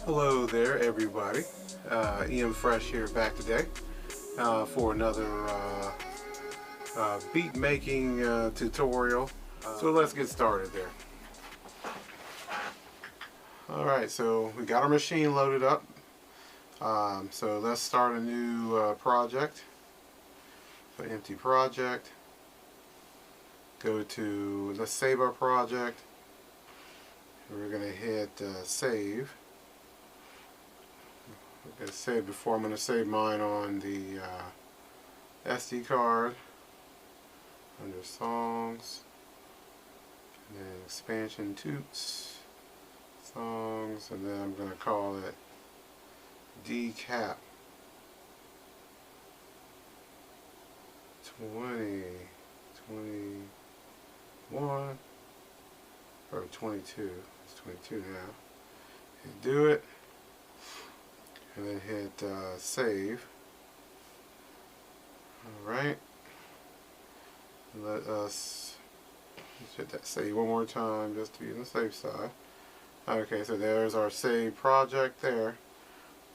Hello there, everybody. EM Fresh here, back today for another beat making tutorial. So let's get started there. Alright, so we got our machine loaded up. So let's start a new project. So empty project. Go to, let's save our project. We're going to hit save. I'm going to save before. I'm going to save mine on the SD card under songs, and then expansion toots, songs, and then I'm going to call it decap 2021 or 22. It's 22 now. And do it. And then hit save. Alright. Let us hit that save one more time just to be on the safe side. Okay, so there's our save project there.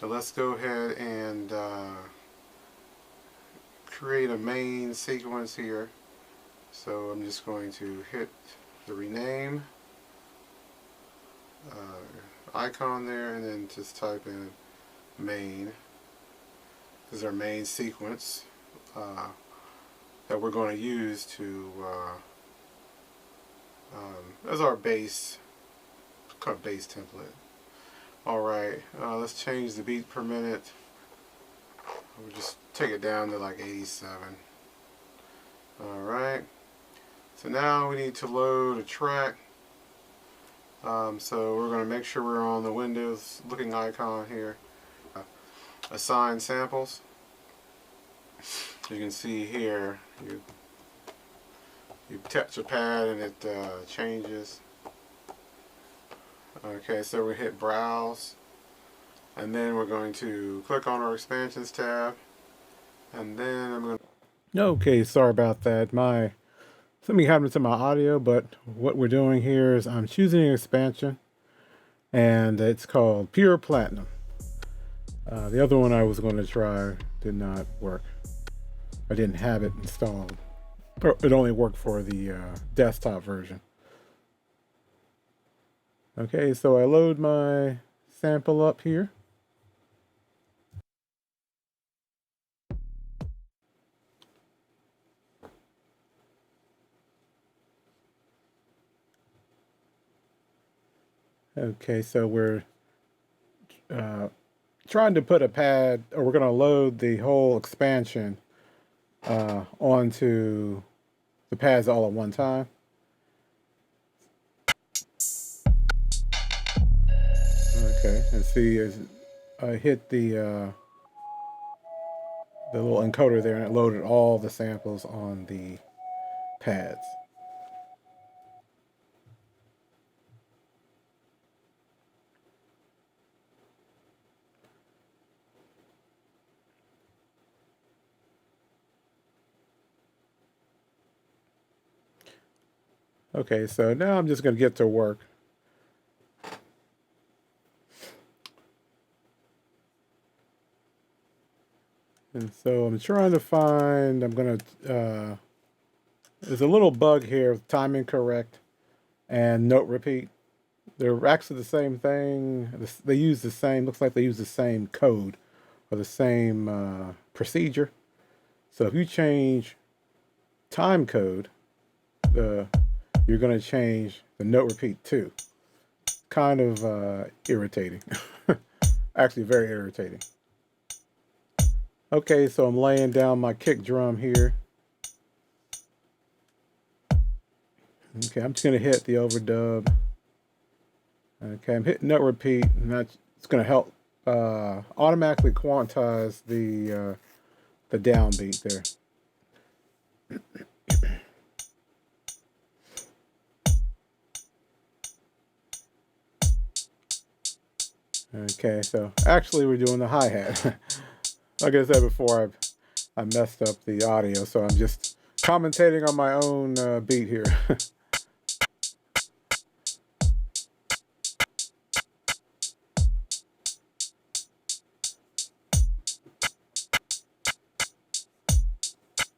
So let's go ahead and create a main sequence here. So I'm just going to hit the rename icon there and then just type in main. This is our main sequence that we're going to use to as our base template. Alright, let's change the beat per minute. We'll just take it down to like 87. Alright, so now we need to load a track. So we're going to make sure we're on the Windows looking icon here. Assign samples. You can see here you touch a pad and it changes. Okay, so we hit browse and then we're going to click on our expansions tab, and then I'm going to okay, sorry about that, something happened to my audio, but what we're doing here is I'm choosing an expansion and it's called Pure Platinum. The other one I was going to try did not work. I didn't have it installed. It only worked for the desktop version. Okay, so I load my sample up here. Okay, so we're trying to put a pad, or we're going to load the whole expansion onto the pads all at one time. Okay, and see, as I hit the little encoder there, and it loaded all the samples on the pads. Okay, so now I'm just going to get to work. And so I'm trying to find, there's a little bug here, time incorrect and note repeat. They're actually the same thing. They use the same, looks like they use the same code or the same procedure. So if you change time code, you're going to change the note repeat too. Kind of irritating. Actually very irritating. Okay, so I'm laying down my kick drum here. Okay, I'm just going to hit the overdub. Okay, I'm hitting note repeat, and that's going to help automatically quantize the downbeat there. Okay, so actually we're doing the hi-hat. Like I said before, I messed up the audio, so I'm just commentating on my own beat here.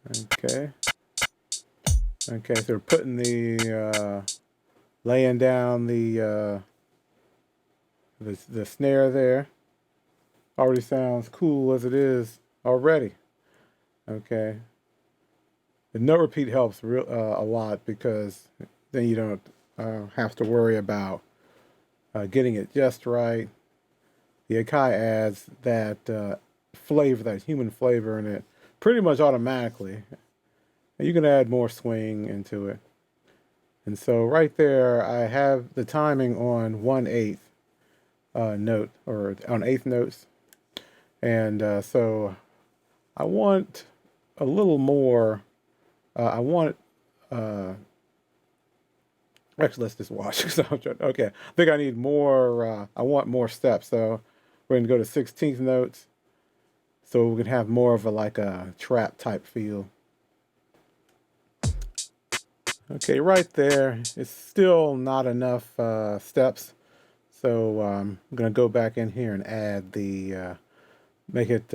Okay. Okay, so we're putting the laying down the snare there. Already sounds cool as it is already. Okay. The note repeat helps a lot because then you don't have to worry about getting it just right. The Akai adds that flavor, that human flavor in it, pretty much automatically. And you can add more swing into it. And so right there, I have the timing on 1/8 note, or on eighth notes. And so I want a little more. I want. Actually, let's just watch. Okay, I think I need more. I want more steps. So we're gonna go to 16th notes, so we can have more of a trap type feel. Okay, right there. It's still not enough steps, so I'm gonna go back in here and add the make it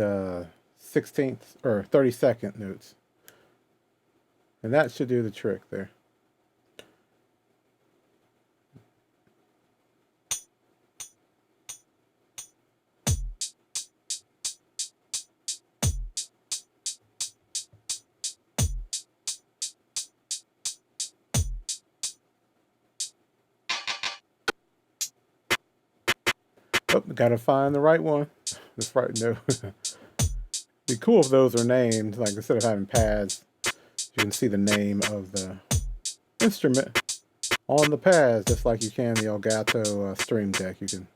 16th or 32nd notes, and that should do the trick there. Oh, gotta find the right one. This right note. Be cool if those are named, like instead of having pads, you can see the name of the instrument on the pads, just like you can the Elgato Stream Deck. You can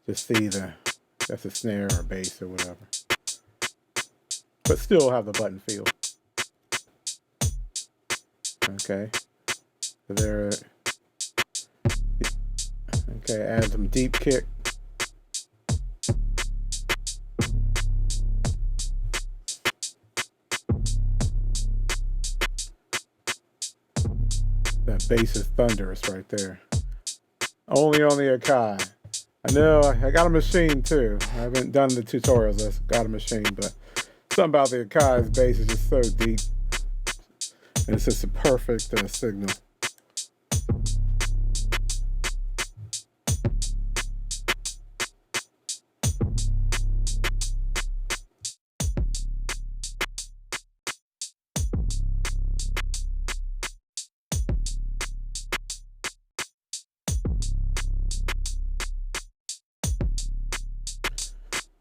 just see that's a snare or bass or whatever, but still have the button feel. Okay, so there. Okay, add some deep kick. That bass is thunderous right there. Only on the Akai. I know I got a machine too. I haven't done the tutorials. I've got a machine, but something about the Akai's bass is just so deep, and it's just a perfect signal.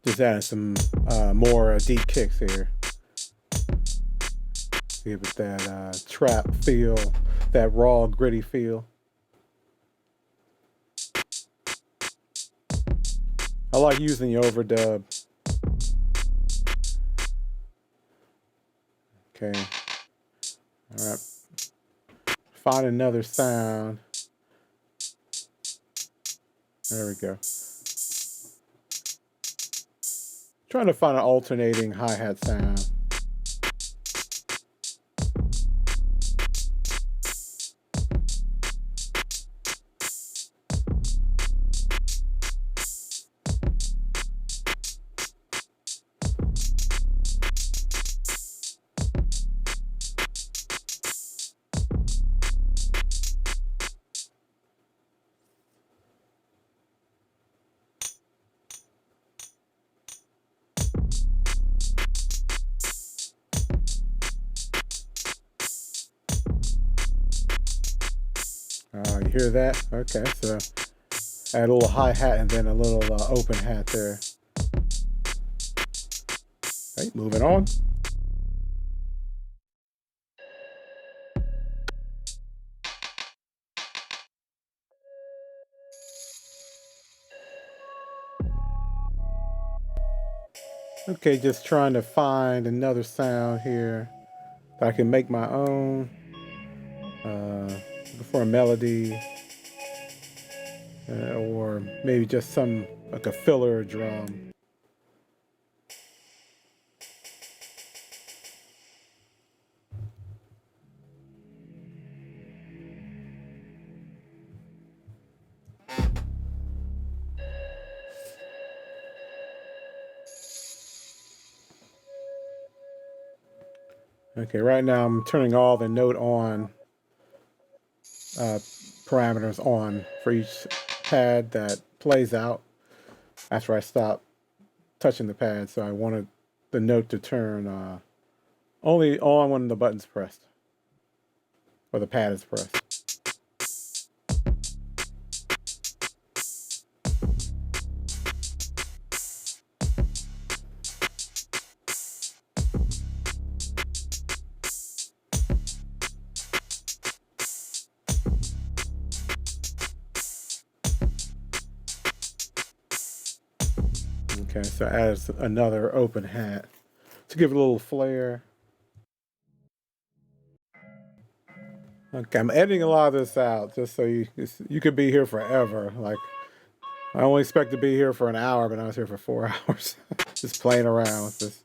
Just adding some more deep kicks here. Give it that trap feel, that raw, gritty feel. I like using the overdub. Okay. All right. Find another sound. There we go. Trying to find an alternating hi-hat sound. You hear that? Okay, so add a little hi-hat and then a little open hat there. Okay, moving on. Okay, just trying to find another sound here that I can make my own. For a melody, or maybe just some like a filler drum. Okay, right now I'm turning all the note on parameters on for each pad that plays out after I stop touching the pad. So I wanted the note to turn only on when the button's pressed or the pad is pressed. Okay, so as another open hat to give it a little flair. Okay, I'm editing a lot of this out just so you could be here forever. Like I only expect to be here for an hour, but I was here for 4 hours, just playing around with this.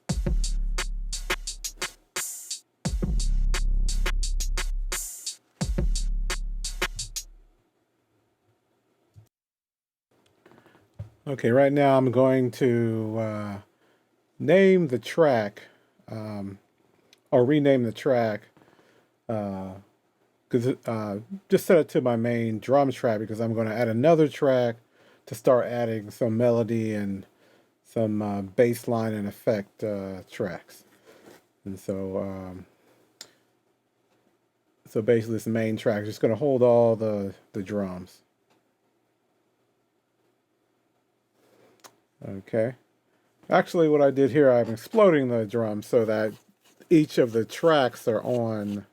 Okay, right now I'm going to name the track, or rename the track, because just set it to my main drum track because I'm going to add another track to start adding some melody and some bass line and effect tracks. And so basically this main track is just going to hold all the drums. Okay. Actually, what I did here, I'm exploding the drums so that each of the tracks are on,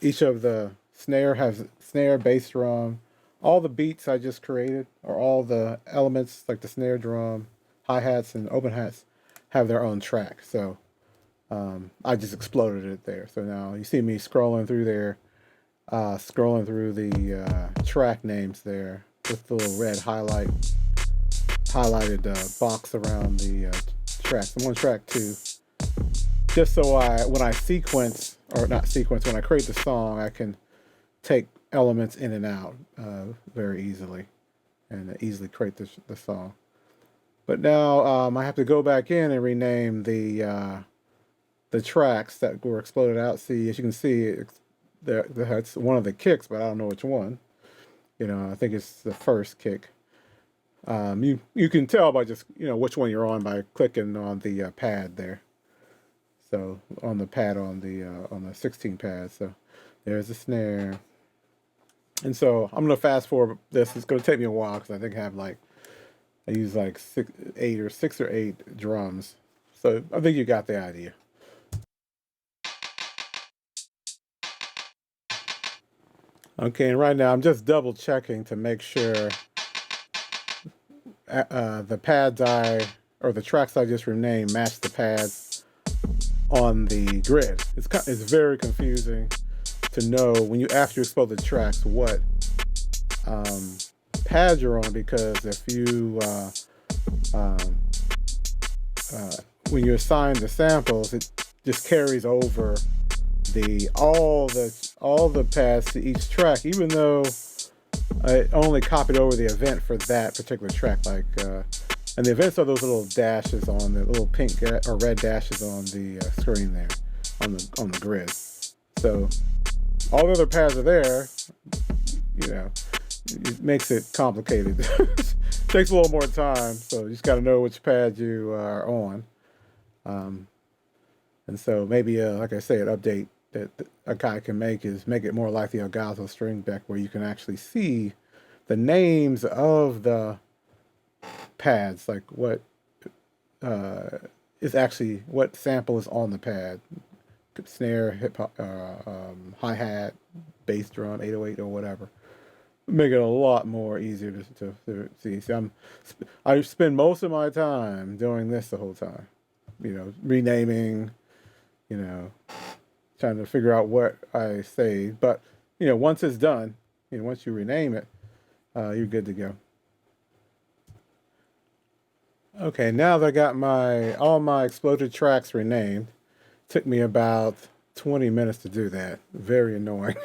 each of the snare has snare, bass drum, all the beats I just created, or all the elements like the snare drum, hi-hats, and open hats have their own track. So I just exploded it there. So now you see me scrolling through there, scrolling through the track names there with the little red highlighted box around the tracks. I'm on track 2. Just so when I sequence, or not sequence, when I create the song, I can take elements in and out very easily and easily create the song. But now I have to go back in and rename the tracks that were exploded out. See, as you can see, that's one of the kicks, but I don't know which one. I think it's the first kick. You can tell by just which one you're on by clicking on the pad there. So on the pad on the 16 pad. So there's the snare. And so I'm gonna fast forward this. It's gonna take me a while because I think I use like 6 or 8 drums. So I think you got the idea. Okay, and right now I'm just double checking to make sure the pads or the tracks I just renamed match the pads on the grid. It's very confusing to know when after you explode the tracks what pads you're on, because if you when you assign the samples, it just carries over all the pads to each track, even though I only copied over the event for that particular track. And the events are those little dashes on the little pink or red dashes on the screen there, on the grid. So all the other pads are there. It makes it complicated. Takes a little more time, so you just got to know which pad you are on. And so maybe, like I say, an update that Akai can make is make it more like the Elgato string deck, where you can actually see the names of the pads, like what is actually what sample is on the pad, snare, hip hop, hi-hat, bass drum, 808 or whatever. Make it a lot more easier to see. See, I spend most of my time doing this the whole time, renaming, trying to figure out what I say. But once it's done, once you rename it, you're good to go. Okay, now that I got all my exploded tracks renamed, took me about 20 minutes to do that. Very annoying.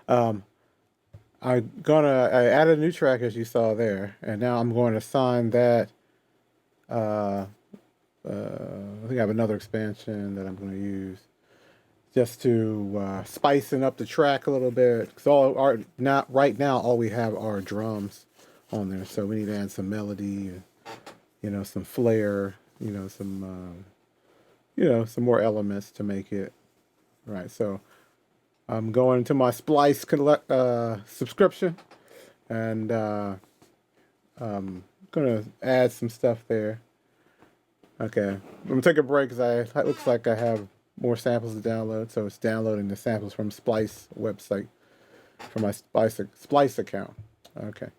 I added a new track, as you saw there, and now I'm going to assign that I think I have another expansion that I'm going to use just to spicing up the track a little bit. Because right now all we have are drums on there, so we need to add some melody, and, some flair, some some more elements to make it right. So I'm going to my Splice subscription, and I'm gonna add some stuff there. Okay, I'm gonna take a break because it looks like I have more samples to download, so it's downloading the samples from Splice website from my Splice account. Okay.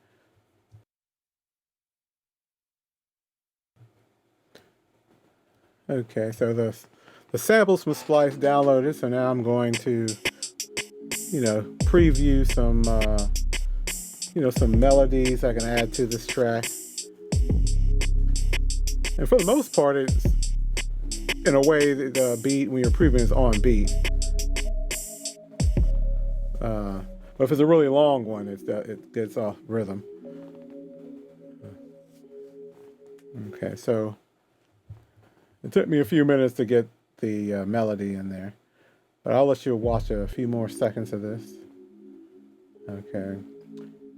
Okay, so the samples from Splice downloaded, so now I'm going to, preview some, some melodies I can add to this track. And for the most part, it's, in a way, the beat, when you're previewing, is on beat. But if it's a really long one, it gets off rhythm. Okay, so it took me a few minutes to get the melody in there, but I'll let you watch a few more seconds of this. Okay,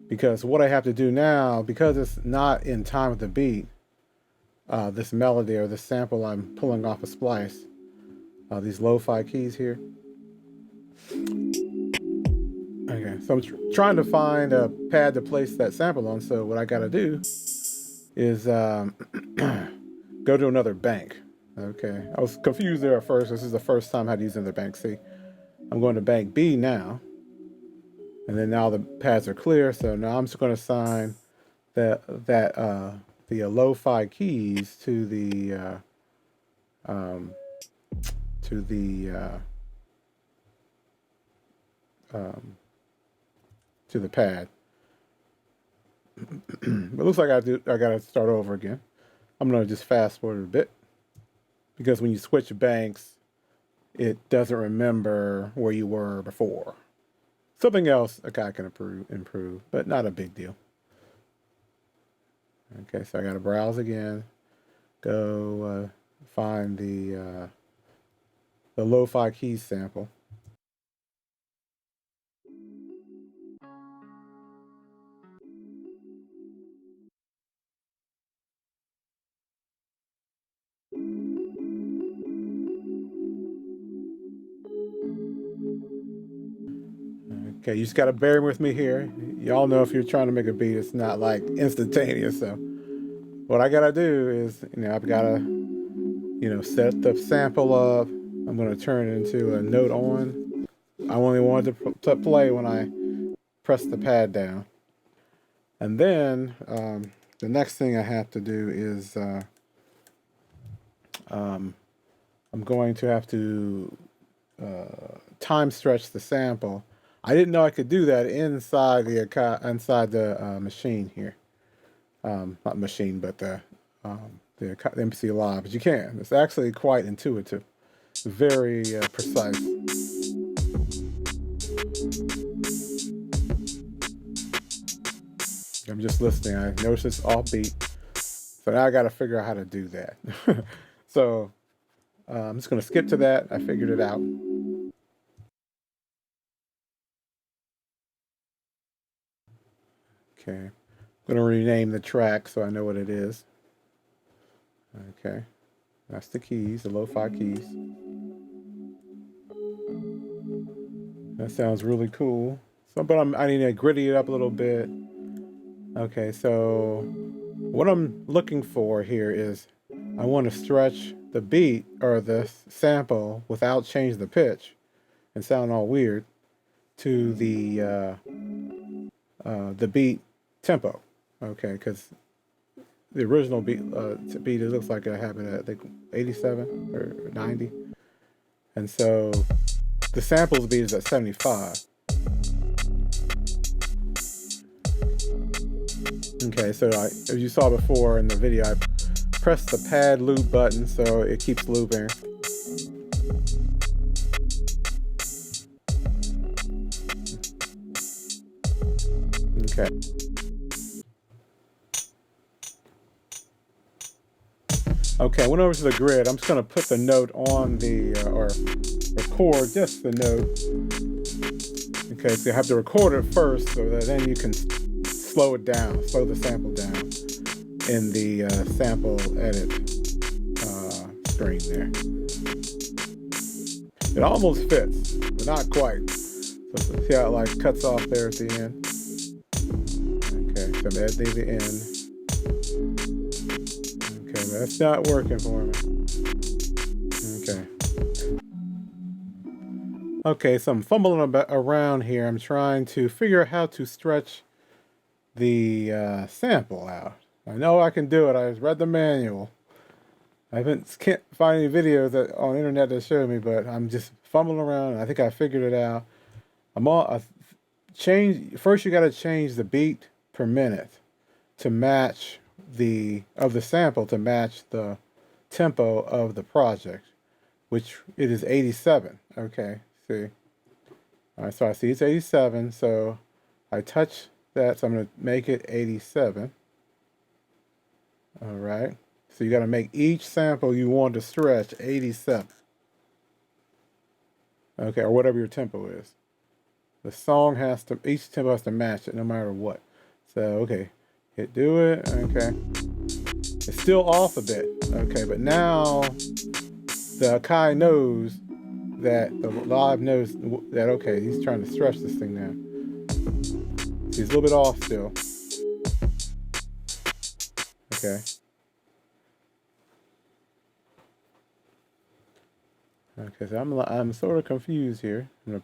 because what I have to do now, because it's not in time with the beat, this melody or this sample I'm pulling off a Splice, these lo-fi keys here. Okay, so I'm trying to find a pad to place that sample on, so what I gotta do is go to another bank. Okay, I was confused there at first. This is the first time I had to use another bank. See, I'm going to bank B now, and then now the pads are clear. So now I'm just going to assign the lo-fi keys to the pad. But it looks like I got to start over again. I'm going to just fast forward a bit, because when you switch banks, it doesn't remember where you were before. Something else a guy can improve, but not a big deal. Okay, so I got to browse again, go find the lo-fi keys sample. Okay, you just got to bear with me here. Y'all know if you're trying to make a beat, it's not like instantaneous. So what I got to do is, I've got to, set the sample up. I'm going to turn it into a note on. I only want it to play when I press the pad down. And then the next thing I have to do is I'm going to have to time stretch the sample. I didn't know I could do that inside the machine here. Not machine, but the MPC Live. But you can. It's actually quite intuitive. Very precise. I'm just listening. I noticed it's offbeat. So now I got to figure out how to do that. So I'm just going to skip to that. I figured it out. Okay, I'm going to rename the track so I know what it is. Okay, that's the keys, the lo-fi keys. That sounds really cool. So, but I need to gritty it up a little bit. Okay, so what I'm looking for here is I want to stretch the beat or the sample without changing the pitch and sound all weird to the beat tempo. Okay, because the original beat, it looks like I have it at, I think, 87 or 90. And so the samples beat is at 75. Okay, so as you saw before in the video, I pressed the pad loop button so it keeps looping. Okay. Okay, I went over to the grid. I'm just going to put the note on the, or record just the note. Okay, so you have to record it first so that then you can slow it down, slow the sample down in the sample edit screen there. It almost fits, but not quite. So see how it like cuts off there at the end? Okay, so I'm editing the end. Okay, but that's not working for me. Okay. Okay, so I'm fumbling around here. I'm trying to figure out how to stretch the sample out. I know I can do it. I read the manual. Can't find any videos on the internet that show me, but I'm just fumbling around. I think I figured it out. First you got to change the beat per minute to match the sample to match the tempo of the project, which it is 87. Okay, see. All right, so I see it's 87, so I touch that, so I'm going to make it 87. All right. So you got to make each sample you want to stretch 87. Okay, or whatever your tempo is. The song each tempo has to match it no matter what. So, okay, hit do it. Okay. It's still off a bit. Okay, but now the Akai knows that, the Live knows that, okay, he's trying to stretch this thing now. He's a little bit off still. Okay. Okay, so I'm sort of confused here. Okay,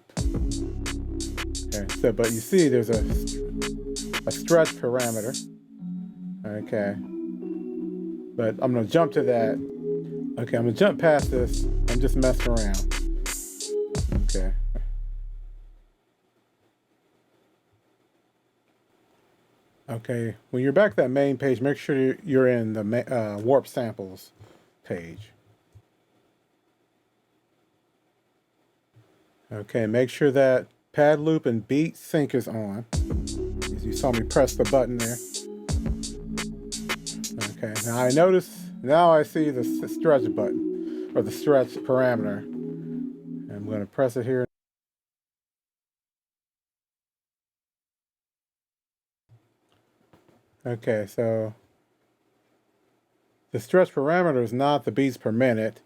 so but you see there's a stretch parameter. Okay. But I'm gonna jump to that. Okay, I'm gonna jump past this. I'm just messing around. Okay. Okay, when you're back to that main page, make sure you're in the Warp Samples page. Okay, make sure that pad loop and beat sync is on. As you saw me press the button there. Okay, now I see the stretch button, or the stretch parameter. I'm going to press it here. Okay, so the stretch parameter is not the beats per minute.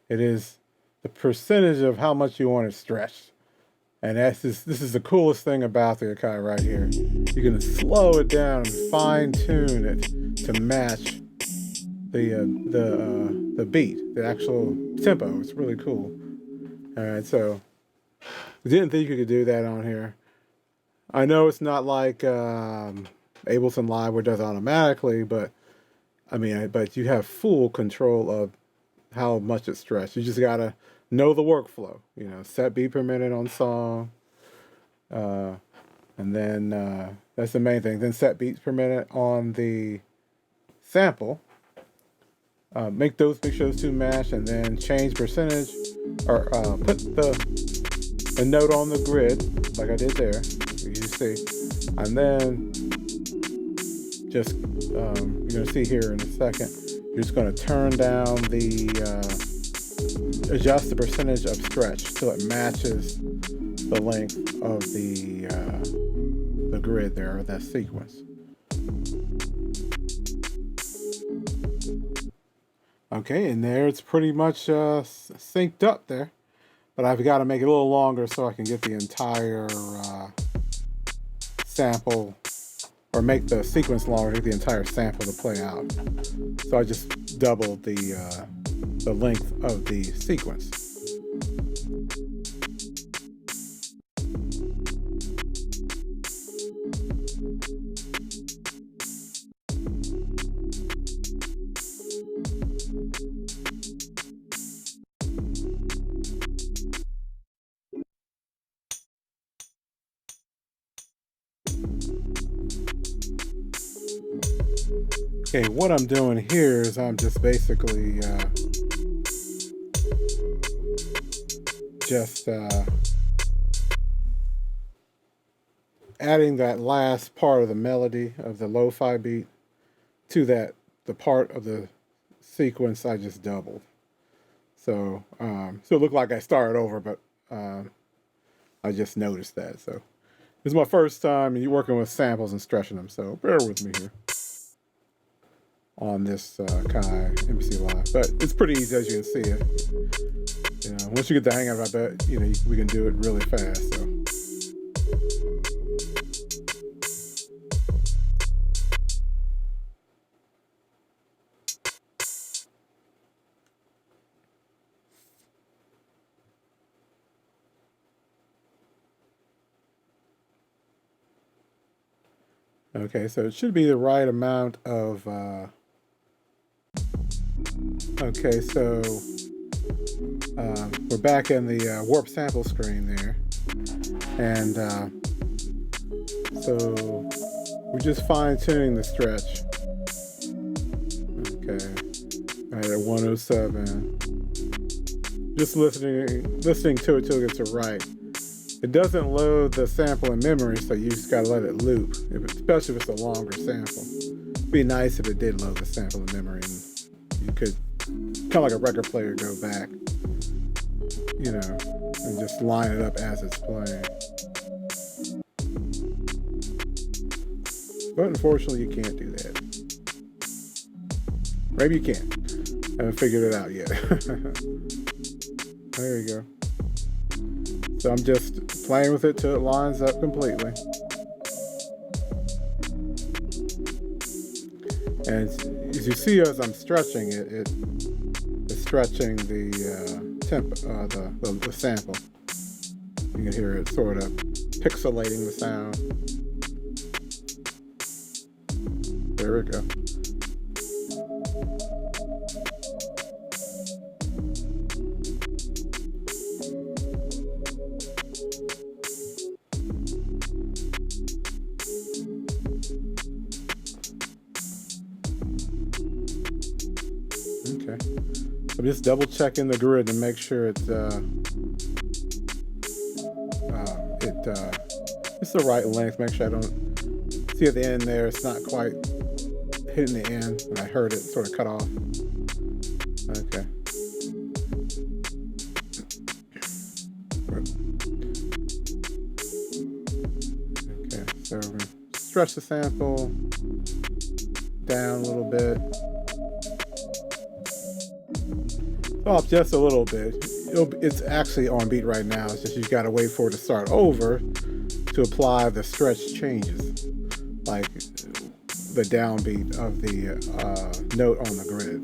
It is the percentage of how much you want it stretched. And this is the coolest thing about the Akai right here. You can slow it down and fine tune it to match the beat, the actual tempo. It's really cool. All right, so I didn't think you could do that on here. I know it's not like Ableton Live where it does it automatically, but but you have full control of how much it's stretched. You just gotta know the workflow. Set beat per minute on song, and then that's the main thing. Then set beats per minute on the sample. Make sure those two match, and then change percentage, or put the note on the grid like I did there. You see, and then just you're gonna see here in a second. You're just gonna turn down adjust the percentage of stretch till it matches the length of the grid there, or that sequence. Okay, and there it's pretty much synced up there, but I've got to make it a little longer so I can get the entire sample, or make the sequence longer to get the entire sample to play out. So I just doubled the length of the sequence. Okay, what I'm doing here is I'm just basically adding that last part of the melody of the lo-fi beat to the part of the sequence I just doubled. So, so it looked like I started over, but I just noticed that. So this is my first time you're working with samples and stretching them, so bear with me here on this Akai MPC Live. But it's pretty easy, as you can see it. You know, once you get the hang of it, I bet we can do it really fast. So. Okay, so it should be the right amount of. Okay, so we're back in the warp sample screen there, and so we're just fine tuning the stretch. Okay, right at 107. Just listening to it till it gets it right. It doesn't load the sample in memory, so you just gotta let it loop, especially if it's a longer sample. It'd be nice if it did load the sample in memory, and you could, kind of like a record player, go back, you know, and just line it up as it's playing. But unfortunately, you can't do that. Maybe you can. Haven't figured it out yet. There you go. So I'm just playing with it till it lines up completely. And as you see, as I'm stretching it, it's stretching the the sample. You can hear it sort of pixelating the sound. There we go. Okay, I'm just double checking the grid to make sure it's the right length. Make sure I don't see at the end there it's not quite hitting the end. And I heard it sort of cut off. Okay. Okay, so we're gonna stretch the sample down a little bit. Off just a little bit. It's actually on beat right now. It's just you've got to wait for it to start over to apply the stretch changes, like the downbeat of the note on the grid.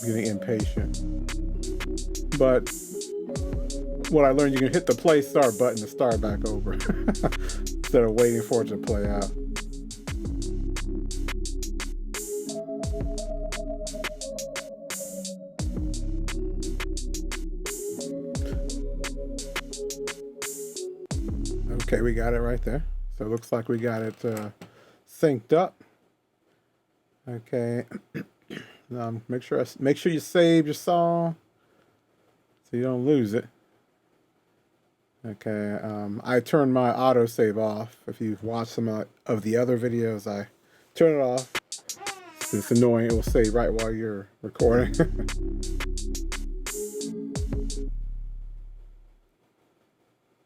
I'm getting impatient. But what I learned, you can hit the play start button to start back over instead of waiting for it to play out. Okay, we got it right there. So it looks like we got it synced up. Okay, now make sure you save your song so you don't lose it. Okay, I turned my autosave off. If you've watched some of the other videos, I turn it off. It's annoying. It will save right while you're recording.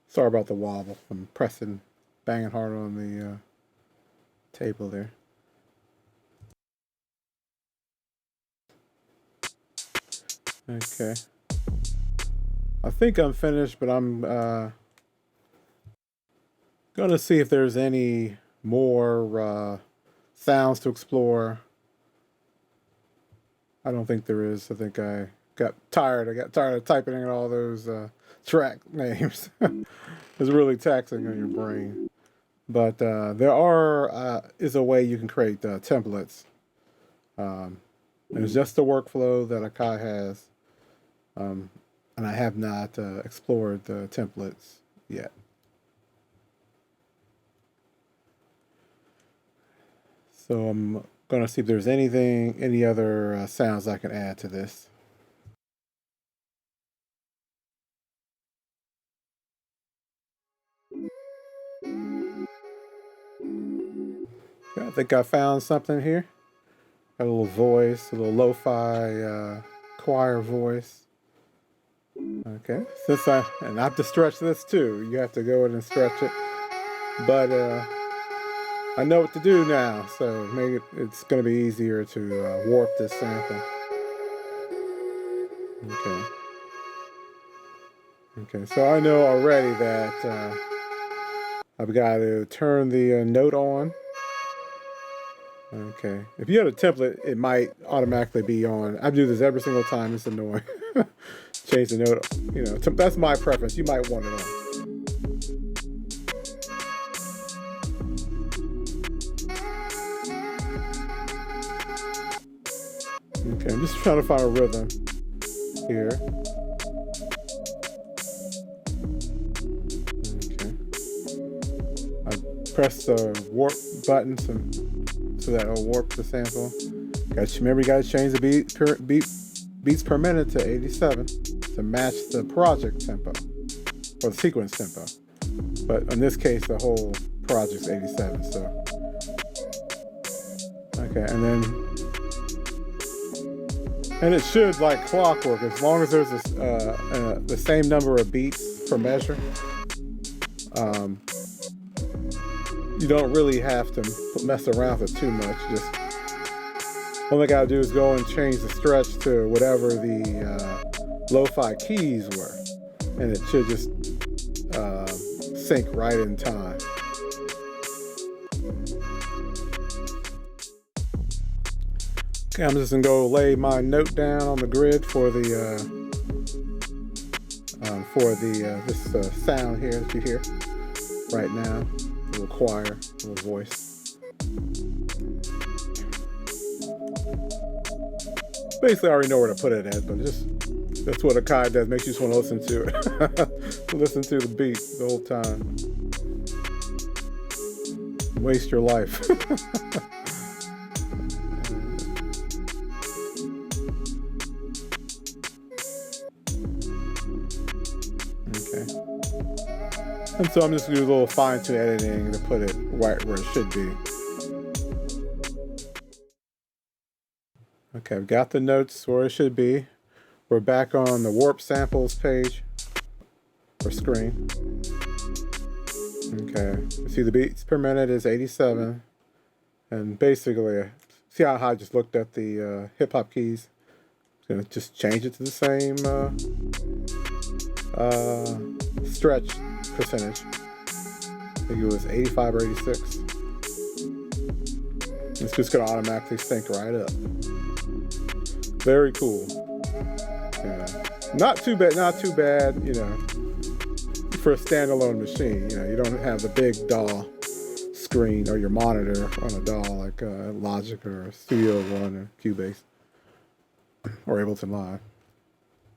Sorry about the wobble. I'm banging hard on the table there. Okay. I think I'm finished, but I'm gonna see if there's any more sounds to explore. I don't think there is. I think I got tired. I got tired of typing in all those track names. It's really taxing on your brain. But there is a way you can create templates. And it's just a workflow that Akai has. And I have not explored the templates yet. So I'm going to see if there's any other sounds I can add to this. Okay, I think I found something here. Got a little voice, a little lo-fi choir voice. Okay, and I have to stretch this too. You have to go in and stretch it. But I know what to do now, so maybe it's going to be easier to warp this sample. Okay. Okay, so I know already that I've got to turn the note on. Okay, if you had a template, it might automatically be on. I do this every single time. It's annoying. Change the note. You know, that's my preference. You might want it on. Okay, I'm just trying to find a rhythm here. Okay, I press the warp button so that it'll warp the sample. Remember, you gotta change the beats per minute to 87 to match the project tempo or the sequence tempo. But in this case, the whole project's 87. So okay, and it should, like clockwork, as long as there's the same number of beats per measure. You don't really have to mess around with it too much. Just all I gotta do is go and change the stretch to whatever the lo-fi keys were, and it should just sync right in time. Okay, I'm just gonna go lay my note down on the grid for the this sound here that you hear right now. A little choir, a little voice. Basically, I already know where to put it at, but that's what Akai does. Makes you just want to listen to it. Listen to the beat the whole time. Waste your life. Okay. And so I'm just going to do a little fine-tune editing to put it right where it should be. Okay, I've got the notes where it should be. We're back on the Warp Samples page or screen. Okay, you see the beats per minute is 87. And basically, see how I just looked at the hip-hop keys? I'm going to just change it to the same stretch percentage. I think it was 85 or 86. It's just going to automatically sync right up. Very cool. Yeah. Not too bad, you know, for a standalone machine. You know, you don't have the big DAW screen or your monitor on a DAW like Logic or Studio One or Cubase or Ableton Live.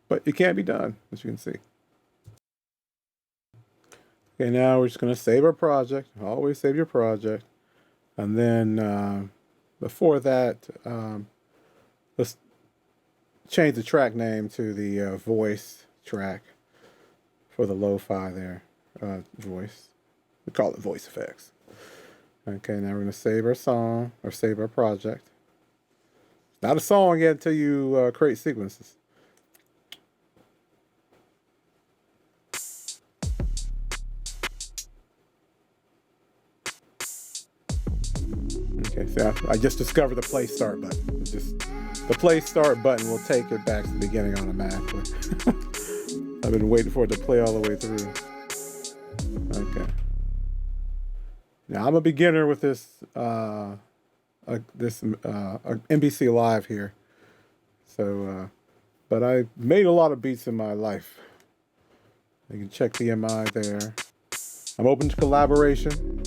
But it can be done, as you can see. Okay, now we're just going to save our project. Always save your project. And then before that, let's change the track name to the voice track for the lo-fi there. Voice. We call it voice effects. Okay, now we're going to save our song or save our project. Not a song yet until you create sequences. Okay, so I just discovered the play start button. The play start button will take it back to the beginning automatically. I've been waiting for it to play all the way through. Okay. Now I'm a beginner with this MPC Live here. So, but I made a lot of beats in my life. You can check the MI there. I'm open to collaboration.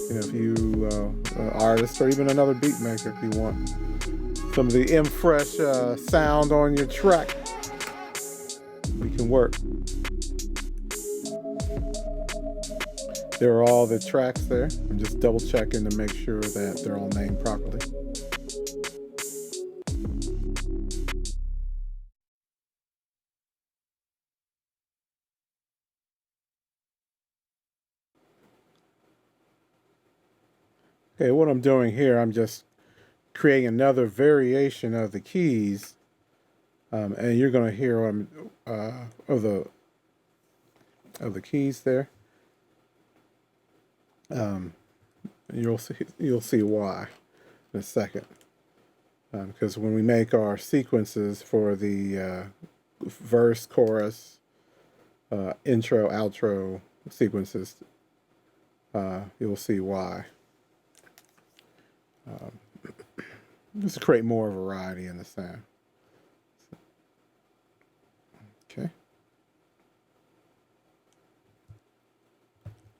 You know, if you artist or even another beat maker, if you want some of the M-Fresh sound on your track, we can work. There are all the tracks there. I'm just double checking to make sure that they're all named properly. Okay, what I'm doing here, I'm just creating another variation of the keys, and you're going to hear of the keys there. You'll see why in a second, because when we make our sequences for the verse, chorus, intro, outro sequences, you'll see why. Just to create more variety in the sound. Okay.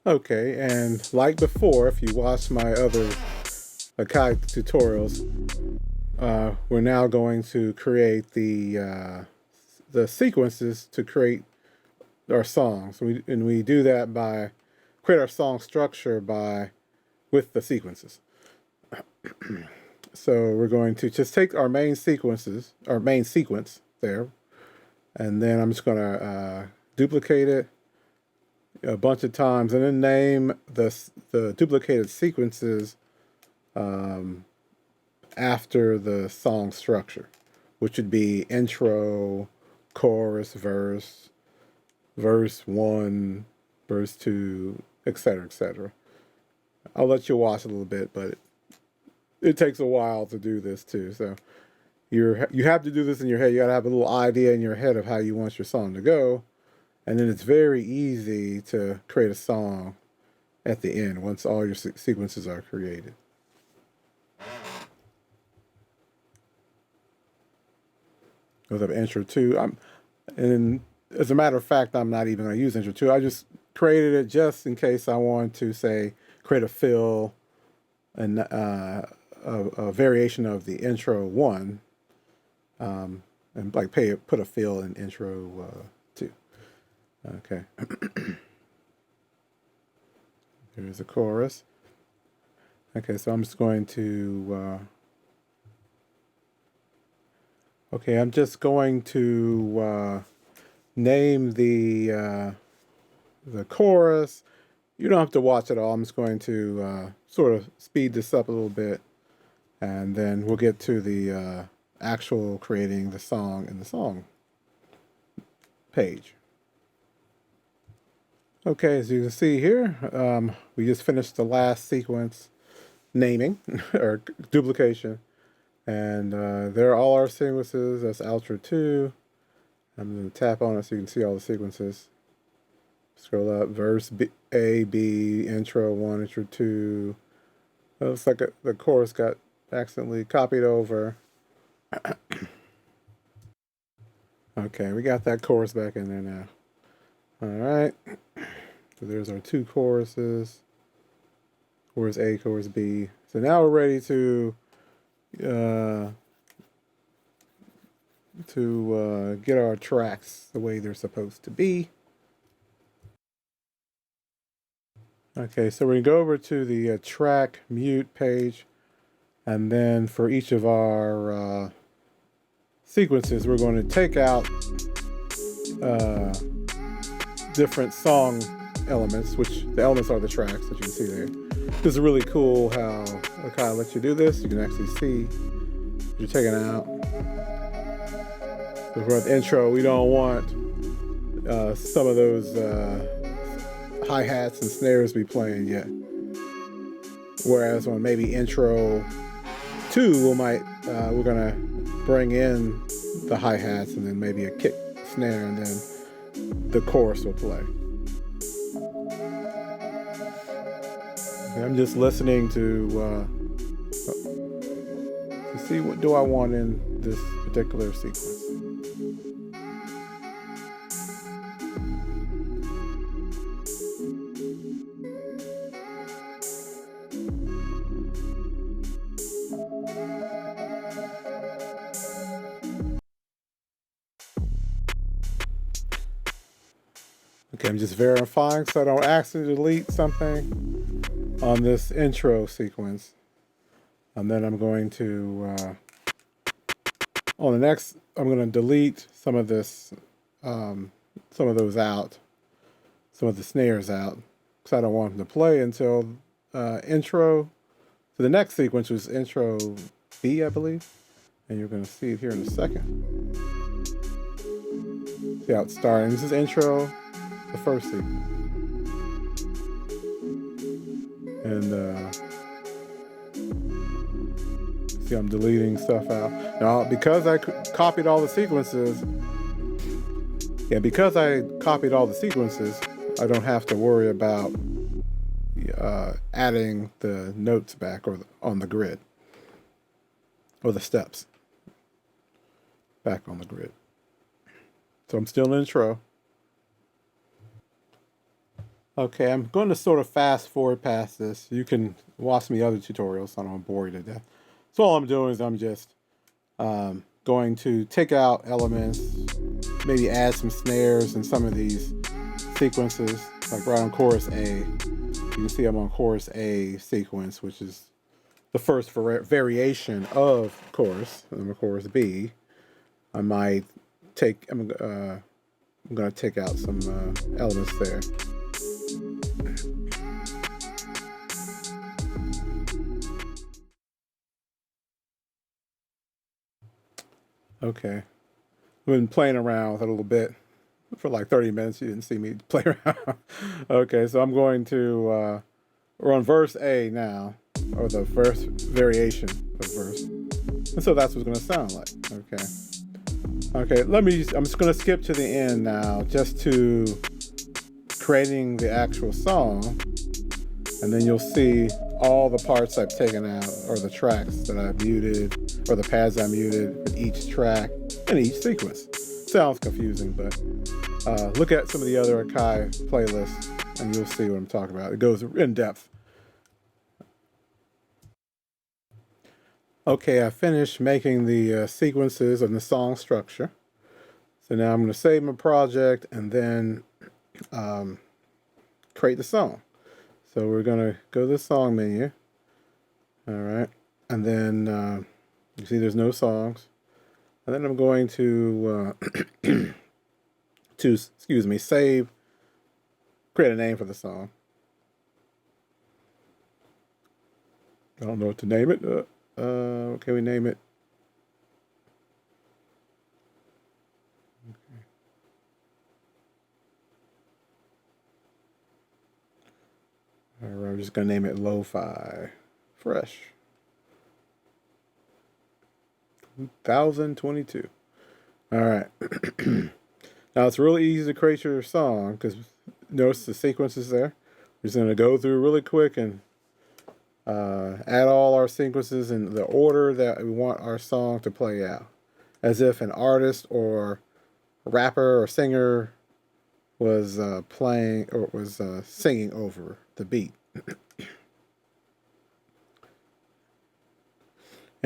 Okay, and like before, if you watch my other Akai tutorials, we're now going to create the sequences to create our songs. And we do that by create our song structure with the sequences. So we're going to just take our main sequence there, and then I'm just going to duplicate it a bunch of times, and then name the duplicated sequences after the song structure, which would be intro, chorus, verse 1, verse 2, etc., etc. I'll let you watch a little bit, but it takes a while to do this too. So you have to do this in your head. You got to have a little idea in your head of how you want your song to go. And then it's very easy to create a song at the end once all your sequences are created. Goes up intro 2. And as a matter of fact, I'm not even going to use intro 2. I just created it just in case I want to, say, create a fill and a variation of the intro 1, and like put a fill in intro 2. Okay. Here's the chorus. Okay, so I'm just going to I'm just going to name the chorus. You don't have to watch it all. I'm just going to sort of speed this up a little bit, and then we'll get to the actual creating the song in the song page. Okay, as you can see here, we just finished the last sequence naming or duplication, and there are all our sequences. That's outro 2. I'm going to tap on it so you can see all the sequences. Scroll up, verse A, B, intro 1, intro 2. It looks like the chorus got accidentally copied over. Okay, we got that chorus back in there now. All right. So there's our 2 choruses. Chorus A, chorus B. So now we're ready to get our tracks the way they're supposed to be. Okay, so we're going to go over to the track mute page, and then for each of our sequences, we're going to take out different song elements, which the elements are the tracks that you can see there. This is really cool how Akai lets you do this. You can actually see what you're taking out. So for the intro, we don't want some of those hi-hats and snares be playing yet. Whereas on maybe intro 2, we're gonna bring in the hi-hats and then maybe a kick snare, and then the chorus will play. And I'm just listening to see what do I want in this particular sequence. Okay, I'm just verifying so I don't accidentally delete something on this intro sequence. And then I'm going to, on the next, I'm going to delete some of this, some of those out, some of the snares out, because I don't want them to play until intro So the next sequence was intro B, I believe. And you're going to see it here in a second. See how it's starting. This is intro, the first sequence. And see, I'm deleting stuff out. Now, because I copied all the sequences, I don't have to worry about adding the notes back or on the grid, or the steps back on the grid. So I'm still in intro. Okay, I'm going to sort of fast forward past this. You can watch me other tutorials, so I don't want to bore you to death. So all I'm doing is I'm just going to take out elements, maybe add some snares in some of these sequences, like right on chorus A. You can see I'm on chorus A sequence, which is the first variation of chorus. I'm on chorus B. I might take, I'm going to take out some elements there. Okay, I've been playing around with it a little bit for like 30 minutes. You didn't see me play around. Okay, so I'm going to, we're on verse A now, or the first variation of verse. And so that's what it's going to sound like. Okay. Okay, I'm just going to skip to the end now, just to creating the actual song. And then you'll see all the parts I've taken out, or the tracks that I've muted, or the pads I muted for each track and each sequence. Sounds confusing, but look at some of the other Akai playlists and you'll see what I'm talking about. It goes in depth. Okay, I finished making the sequences and the song structure. So now I'm going to save my project and then create the song. So we're going to go to the song menu. All right. And then you see there's no songs. And then I'm going to, save, create a name for the song. I don't know what to name it. What can we name it? Okay. All right, I'm just going to name it Lo-Fi Fresh 2022. All right. Now it's really easy to create your song because notice the sequences there. We're just going to go through really quick and add all our sequences in the order that we want our song to play out, as if an artist or a rapper or singer was playing or was singing over the beat.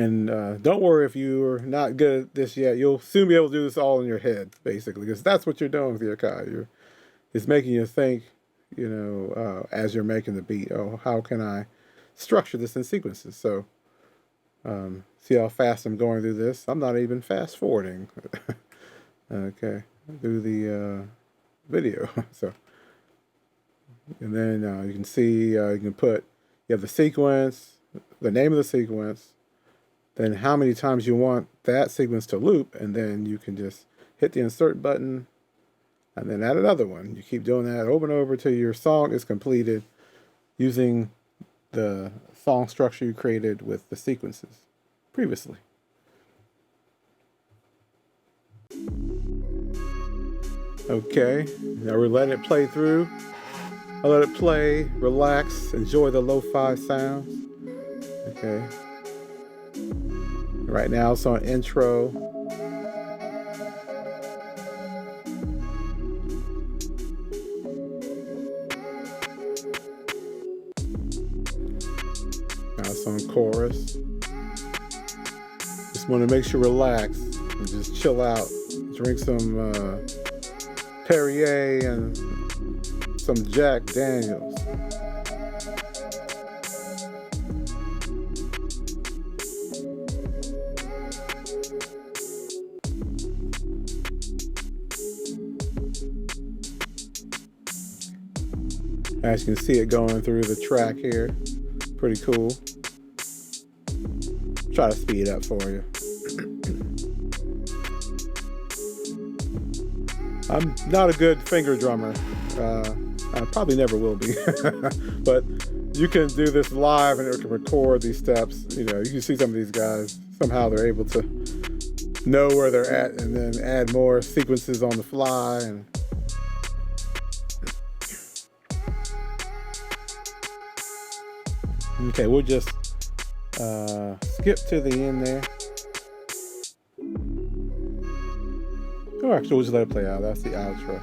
And don't worry if you're not good at this yet. You'll soon be able to do this all in your head, basically, because that's what you're doing with your Akai. It's making you think, you know, as you're making the beat, oh, how can I structure this in sequences? So see how fast I'm going through this? I'm not even fast forwarding. Okay, do the video. So, and then you can see you can put, you have the sequence, the name of the sequence, then how many times you want that sequence to loop, and then you can just hit the insert button and then add another one. You keep doing that over and over till your song is completed using the song structure you created with the sequences previously. Okay, now we're letting it play through. I let it play, relax, enjoy the lo-fi sounds. Okay. Right now it's on intro. Now it's on chorus. Just want to make sure relax and just chill out. Drink some Perrier and some Jack Daniels. As you can see it going through the track here. Pretty cool. try to speed up for you. I'm not a good finger drummer. I probably never will be. But you can do this live and it can record these steps. You know, you can see some of these guys, somehow they're able to know where they're at and then add more sequences on the fly. And okay, we'll just skip to the end there. Oh, actually, we'll just let it play out. That's the outro.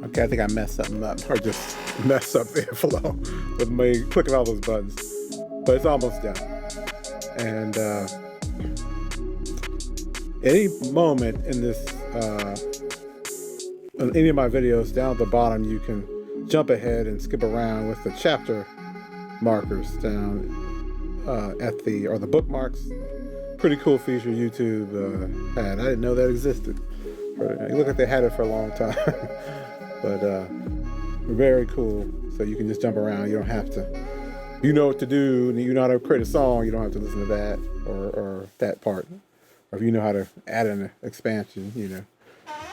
Okay, I think I messed something up, or just messed up the flow with me clicking all those buttons. But it's almost done. And any moment in this, in any of my videos, down at the bottom, you can jump ahead and skip around with the chapter markers down at the bookmarks. Pretty cool feature YouTube had. I didn't know that existed. It looked like they had it for a long time. But very cool. So you can just jump around. You don't have to. You know what to do. You know how to create a song. You don't have to listen to that or that part. Or if you know how to add an expansion, you know.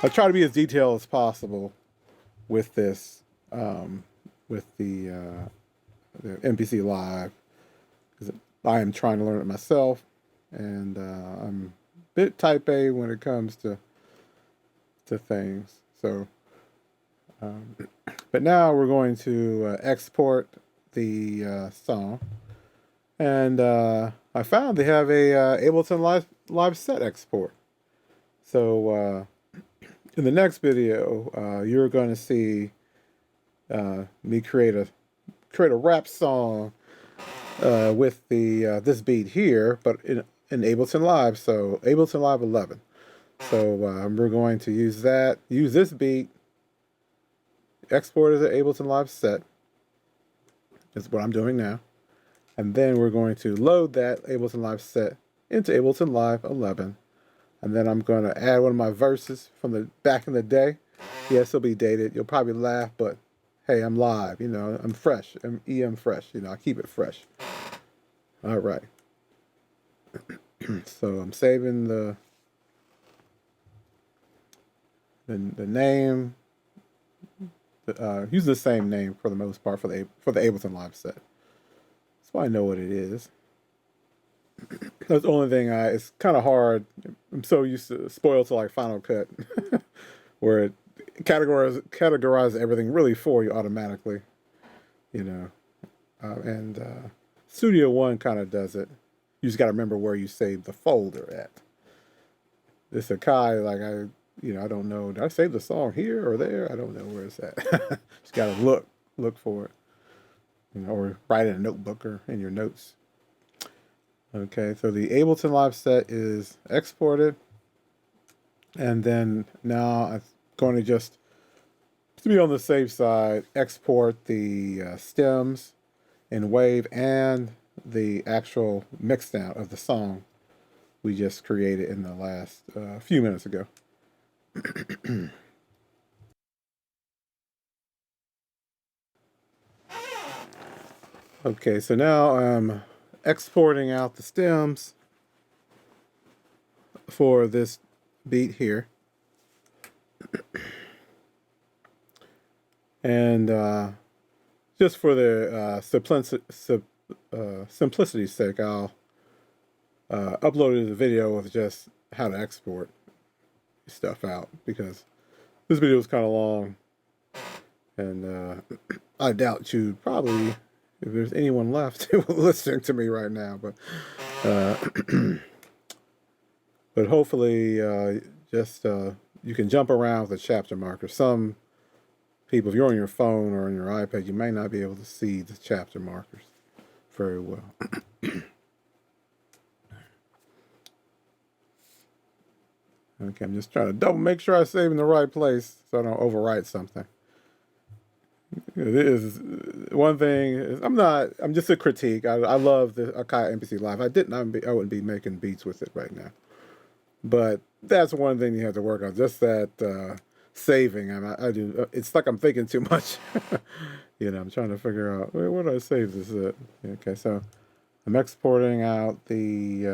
I try to be as detailed as possible with this, with the MPC Live, because I am trying to learn it myself, and I'm a bit type A when it comes to things. So, but now we're going to export the song, and I found they have a Ableton Live Set export. So in the next video, you're going to see me create a rap song with the this beat here, but in Ableton Live. So Ableton Live 11. So we're going to use this beat, export as an Ableton Live Set. Is what I'm doing now. And then we're going to load that Ableton Live Set into Ableton Live 11. And then I'm going to add one of my verses from the back in the day. Yes, it'll be dated. You'll probably laugh, but hey, I'm live. You know, I'm fresh. I'm EM fresh. You know, I keep it fresh. All right. So I'm saving the name. Use the same name for the most part for the Ableton Live Set. So I know what it is. That's the only thing it's kind of hard. I'm so used to spoiled to like Final Cut, where it categorizes everything really for you automatically, you know. And Studio One kind of does it. You just got to remember where you save the folder at. This Akai, like I don't know. Did I save the song here or there? I don't know where it's at. Just got to look for it, you know, or write in a notebook or in your notes. Okay, so the Ableton Live Set is exported, and then now I'm going to just, to be on the safe side, export the stems in Wave and the actual mixdown of the song we just created in the last few minutes ago. Okay, so now I'm exporting out the stems for this beat here. And just for the simplicity's sake, I'll upload the video with just how to export stuff out, because this video is kind of long, and I doubt you probably, if there's anyone left listening to me right now, but but hopefully just you can jump around with a chapter marker. Some people, if you're on your phone or on your iPad, you may not be able to see the chapter markers very well. Okay, I'm just trying to make sure I save in the right place so I don't overwrite something. It is one thing. I'm just a critique. I love the Akai MPC Live. I wouldn't be making beats with it right now. But that's one thing you have to work on, just that saving. I do. It's like I'm thinking too much. I'm trying to figure out where do I save this at? Okay, so I'm exporting out the.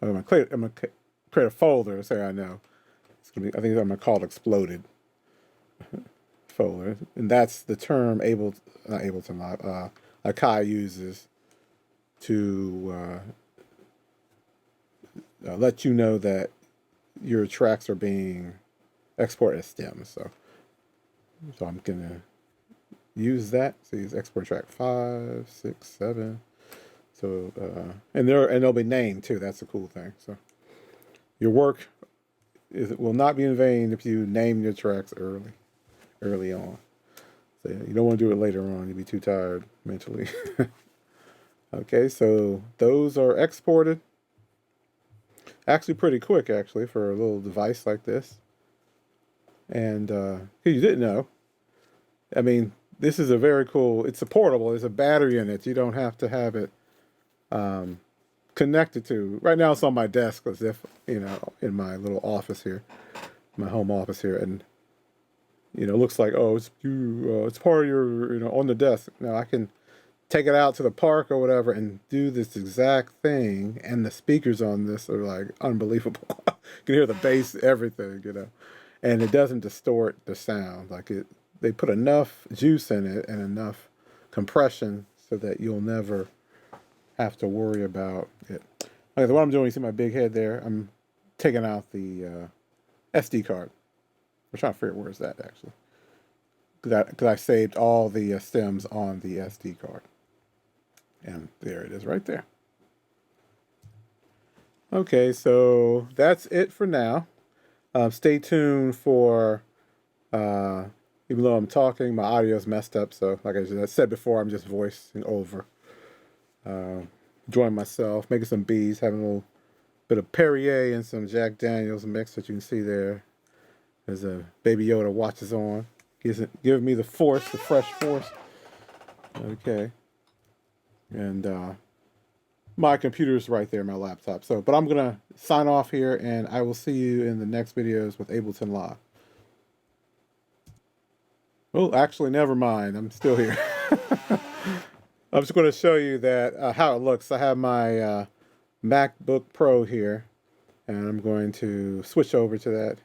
I'm gonna create a folder. Say I know. It's gonna be. I think I'm gonna call it exploded folder, and that's the term not Ableton Live. Akai uses to let you know that your tracks are being exported as stems. So I'm gonna use that. So use export track 5, 6, 7. So and they'll be named too. That's a cool thing. So your work will not be in vain if you name your tracks early on. So you don't want to do it later on. You'll be too tired mentally. Okay, so those are exported. Actually pretty quick, actually, for a little device like this. And you didn't know, I mean, this is a very cool, it's a portable, there's a battery in it. You don't have to have it connected to. Right now it's on my desk as if, in my little office here, my home office here. And, it looks like, oh, it's part of your, on the desk. Now I can take it out to the park or whatever and do this exact thing, and the speakers on this are like unbelievable. You can hear the bass, everything, and it doesn't distort the sound. Like they put enough juice in it and enough compression so that you'll never have to worry about it. Okay, so what I'm doing, you see my big head there, I'm taking out the SD card. I'm trying to figure out where's that actually, because I saved all the stems on the SD card. And there it is right there. Okay, so that's it for now. Stay tuned for, even though I'm talking, my audio's messed up. So like I said before, I'm just voicing over. Enjoying myself, making some beats, having a little bit of Perrier and some Jack Daniels mix that you can see there. There's a Baby Yoda watches on. Giving me the force, the fresh force. Okay. And my computer's right there, my laptop. But I'm gonna sign off here, and I will see you in the next videos with Ableton Live. Oh, actually, never mind. I'm still here. I'm just going to show you that how it looks. I have my MacBook Pro here, and I'm going to switch over to that.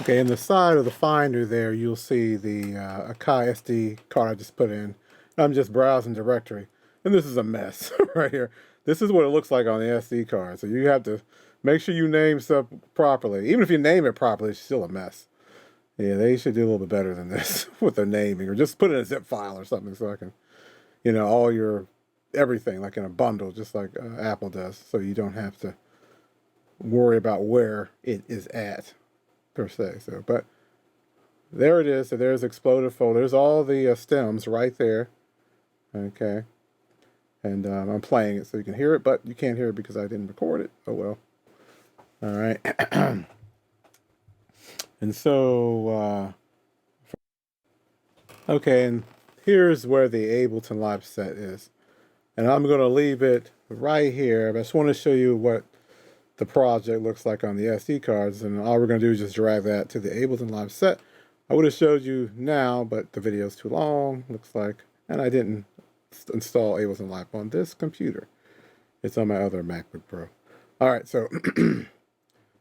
Okay, in the side of the Finder there, you'll see the Akai SD card I just put in. I'm just browsing directory, and this is a mess right here. This is what it looks like on the SD card. So you have to make sure you name stuff properly. Even if you name it properly, it's still a mess. Yeah, they should do a little bit better than this with their naming, or just put it in a zip file or something so I can, all your everything like in a bundle, just like Apple does, so you don't have to worry about where it is at per se. So, but there it is. So there's exploded folder. There's all the stems right there. Okay, and I'm playing it so you can hear it, but you can't hear it because I didn't record it. Oh well. All right. And so, okay, and here's where the Ableton Live Set is. And I'm going to leave it right here. But I just want to show you what the project looks like on the SD cards. And all we're going to do is just drag that to the Ableton Live Set. I would have showed you now, but the video is too long, looks like. And I didn't install Ableton Live on this computer. It's on my other MacBook Pro. All right, so,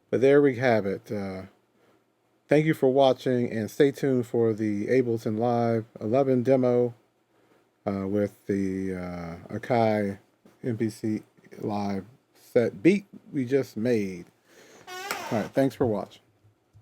but there we have it. Thank you for watching, and stay tuned for the Ableton Live 11 demo with the Akai MPC Live Set beat we just made. All right, thanks for watching.